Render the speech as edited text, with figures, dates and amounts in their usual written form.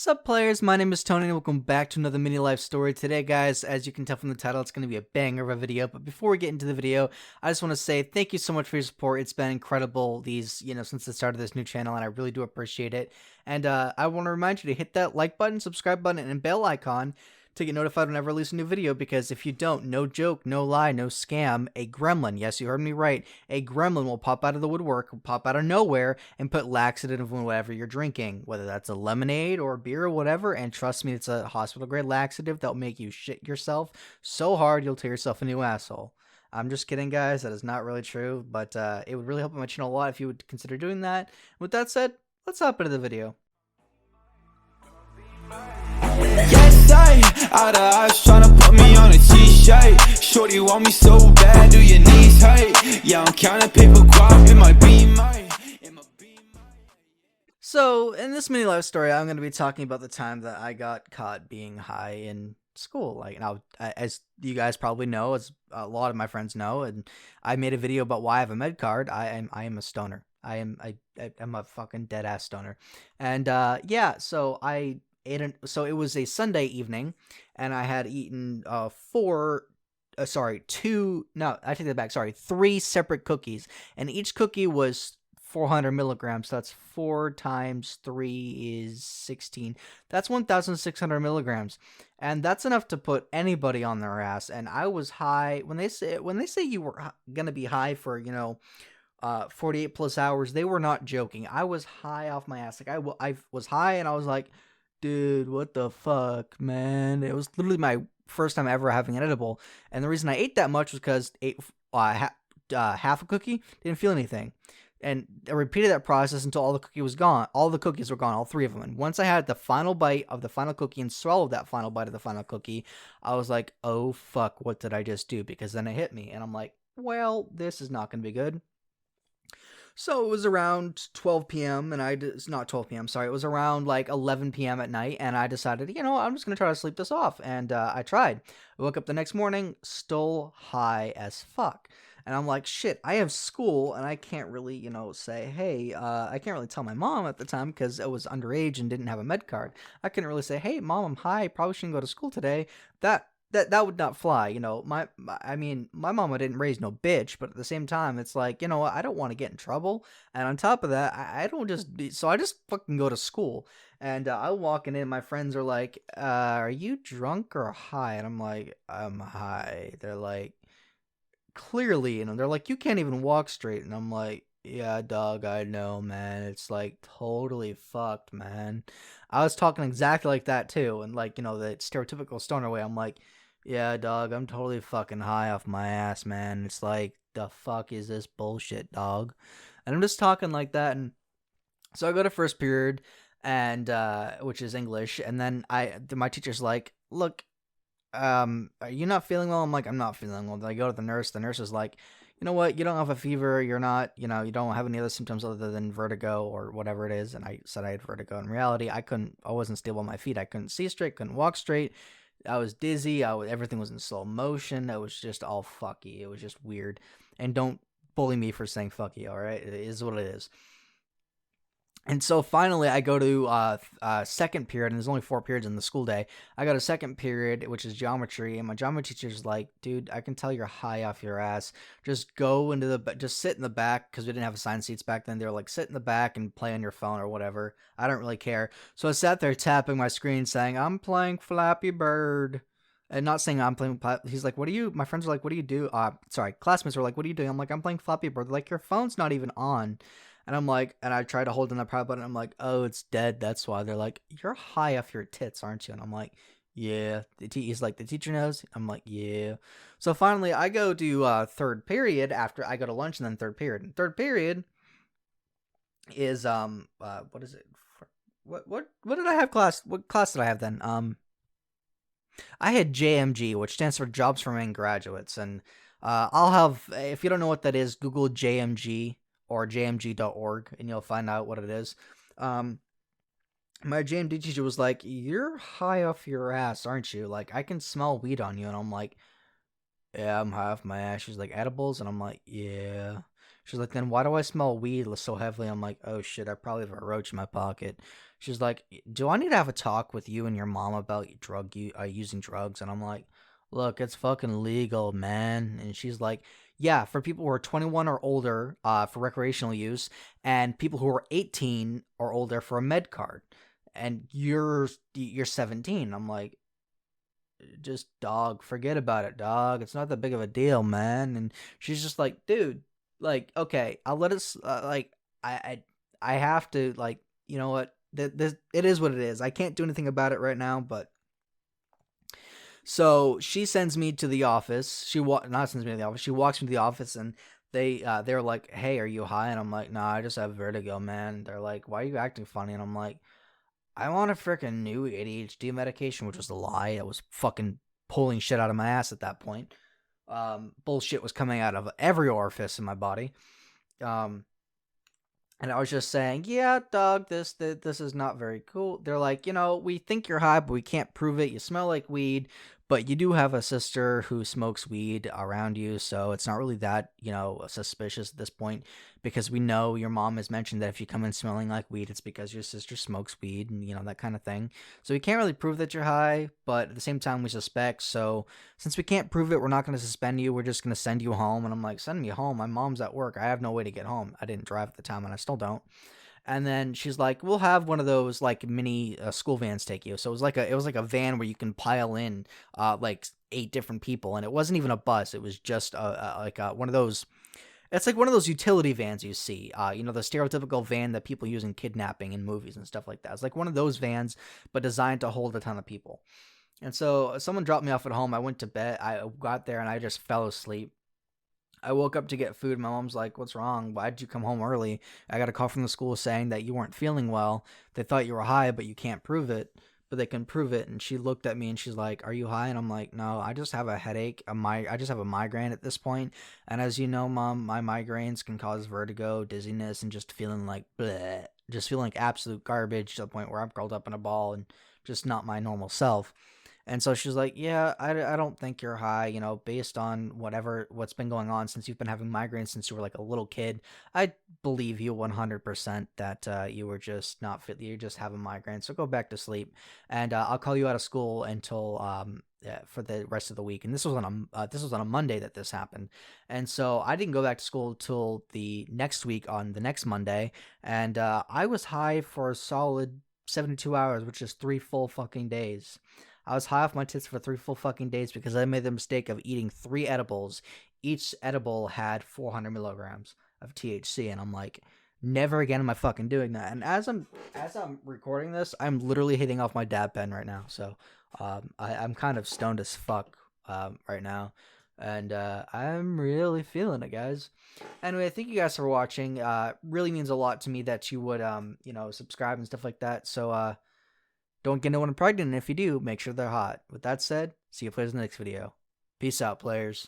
Sup players, my name is Tony and welcome back to another mini life story. Today guys, as you can tell from the title, it's going to be a banger of a video, but before we get into the video, I just want to say thank you so much for your support. It's been incredible since the start of this new channel, and I really do appreciate it. And I want to remind you to hit that like button, subscribe button, and bell icon to get notified whenever I release a new video, because if you don't, no joke, no lie, no scam, a gremlin, yes, you heard me right, a gremlin will pop out of the woodwork, will pop out of nowhere, and put laxative in whatever you're drinking, whether that's a lemonade or beer or whatever, and trust me, it's a hospital-grade laxative that'll make you shit yourself so hard you'll tear yourself a new asshole. I'm just kidding, guys, that is not really true, but it would really help my channel a lot if you would consider doing that. With that said, let's hop into the video. Yes, I out of eyes tryna put me on a t-shirt. Shorty want me so bad, do your knees hurt? Yeah, I'm counting paper guap in my beamer. So, in this mini life story, I'm going to be talking about the time that I got caught being high in school. Like, now, as you guys probably know, as a lot of my friends know, and I made a video about why I have a med card. I am a stoner. I'm a fucking dead ass stoner, and yeah. So I ate so it was a Sunday evening, and I had eaten two. No, I take that back. Sorry, three separate cookies, and each cookie was 400 milligrams. So that's 4 times 3 is 16. That's 1,600 milligrams, and that's enough to put anybody on their ass. And I was high. When they say you were gonna be high for 48 plus hours, they were not joking. I was high off my ass. Like I was high, and I was like, dude, what the fuck, man? It was literally my first time ever having an edible, and the reason I ate that much was because half a cookie, didn't feel anything. And I repeated that process until all the cookie was gone. All the cookies were gone, all 3 of them. And once I had the final bite of the final cookie and swallowed that final bite of the final cookie, I was like, oh fuck, what did I just do? Because then it hit me, and I'm like, well, this is not going to be good. So it was around 12 p.m. and it's not 12 p.m. Sorry, it was around like 11 p.m. at night, and I decided, I'm just gonna try to sleep this off, and I tried. I woke up the next morning, still high as fuck, and I'm like, shit, I have school, and I can't really, say, hey, I can't really tell my mom at the time because I was underage and didn't have a med card. I couldn't really say, hey, mom, I'm high, probably shouldn't go to school today. That would not fly. I mean, my mama didn't raise no bitch, but at the same time, it's like, I don't want to get in trouble. And on top of that, I don't so I just fucking go to school. And I'm walking in, my friends are like, are you drunk or high? And I'm like, I'm high. They're like, clearly, they're like, you can't even walk straight. And I'm like, yeah, dog, I know, man. It's like totally fucked, man. I was talking exactly like that too, and like, the stereotypical stoner way. I'm like, yeah, dog, I'm totally fucking high off my ass, man. It's like, the fuck is this bullshit, dog? And I'm just talking like that, and so I go to first period, and which is English, and then my teacher's like, look, are you not feeling well? I'm like, I'm not feeling well. Then I go to the nurse. The nurse is like, you know what? You don't have a fever. You're not, you don't have any other symptoms other than vertigo or whatever it is. And I said I had vertigo. In reality, I wasn't stable on my feet. I couldn't see straight, couldn't walk straight. I was dizzy. Everything was in slow motion. It was just all fucky. It was just weird. And don't bully me for saying fucky, all right? It is what it is. And so finally, I go to second period, and there's only 4 periods in the school day. I go to second period, which is geometry, and my geometry teacher's like, dude, I can tell you're high off your ass. Just just sit in the back, because we didn't have assigned seats back then. They were like, sit in the back and play on your phone or whatever. I don't really care. So I sat there tapping my screen saying, I'm playing Flappy Bird. And not saying I'm playing, he's like, what do you, my friends are like, what do you do? Classmates were like, what are you doing? I'm like, I'm playing Flappy Bird. They're like, your phone's not even on. And I'm like, and I try to hold in the power button. I'm like, oh, it's dead. That's why. They're like, you're high off your tits, aren't you? And I'm like, yeah. He's like, the teacher knows. I'm like, yeah. So finally, I go to third period after I go to lunch, and then third period. And third period is what is it? What did I have class? What class did I have then? I had JMG, which stands for Jobs for Maine Graduates, and I'll have, if you don't know what that is, Google JMG or jmg.org, and you'll find out what it is. My JMD teacher was like, you're high off your ass, aren't you? Like, I can smell weed on you. And I'm like, yeah, I'm high off my ass. She's like, edibles? And I'm like, yeah. She's like, then why do I smell weed so heavily? I'm like, oh shit, I probably have a roach in my pocket. She's like, "Do I need to have a talk with you and your mom about using drugs?" And I'm like, "Look, it's fucking legal, man." And she's like, "Yeah, for people who are 21 or older, for recreational use, and people who are 18 or older for a med card. And you're 17." I'm like, "Just dog, forget about it, dog. It's not that big of a deal, man." And she's just like, "Dude, like, okay, I'll let it. Like, I have to, like, you know what? This it is what it is. I can't do anything about it right now." But so she sends me to the office. Not sends me to the office. She walks me to the office, and they're like, "Hey, are you high?" And I'm like, "Nah, I just have vertigo, man." They're like, "Why are you acting funny?" And I'm like, "I want a freaking new ADHD medication," which was a lie. I was fucking pulling shit out of my ass at that point. Bullshit was coming out of every orifice in my body. Um, and I was just saying, "Yeah, dog, this is not very cool." They're like, "We think you're high, but we can't prove it. You smell like weed, but you do have a sister who smokes weed around you, so it's not really that, suspicious at this point, because we know your mom has mentioned that if you come in smelling like weed, it's because your sister smokes weed, and that kind of thing. So we can't really prove that you're high, but at the same time we suspect. So since we can't prove it, we're not going to suspend you. We're just going to send you home." And I'm like, "Send me home? My mom's at work. I have no way to get home. I didn't drive at the time, and I still don't." And then she's like, "We'll have one of those like mini school vans take you." So it was like a van where you can pile in like 8 different people, and it wasn't even a bus. It was just one of those. It's like one of those utility vans you see. The stereotypical van that people use in kidnapping in movies and stuff like that. It's like one of those vans, but designed to hold a ton of people. And so someone dropped me off at home. I went to bed. I got there and I just fell asleep. I woke up to get food. My mom's like, "What's wrong? Why'd you come home early?" I got a call from the school saying that you weren't feeling well. They thought you were high, but you can't prove it. But they can prove it. And she looked at me and she's like, "Are you high?" And I'm like, "No, I just have a headache. I just have a migraine at this point. And as you know, Mom, my migraines can cause vertigo, dizziness, and just feeling like bleh, just feeling like absolute garbage to the point where I'm curled up in a ball and just not my normal self." And so she's like, "Yeah, I don't think you're high, based on what's been going on since you've been having migraines since you were like a little kid. I believe you 100% that you were just not fit. You just have a migraine. So go back to sleep, and I'll call you out of school until yeah, for the rest of the week." And this was on a Monday that this happened, and so I didn't go back to school till the next week on the next Monday, and I was high for a solid 72 hours, which is 3 full fucking days. I was high off my tits for 3 full fucking days because I made the mistake of eating 3 edibles. Each edible had 400 milligrams of THC, and I'm like, never again am I fucking doing that. And as I'm recording this, I'm literally hitting off my dab pen right now. So I'm kind of stoned as fuck right now, and I'm really feeling it, guys. Anyway, thank you guys for watching. Really means a lot to me that you would subscribe and stuff like that. So don't get no one pregnant, and if you do, make sure they're hot. With that said, see you players in the next video. Peace out, players.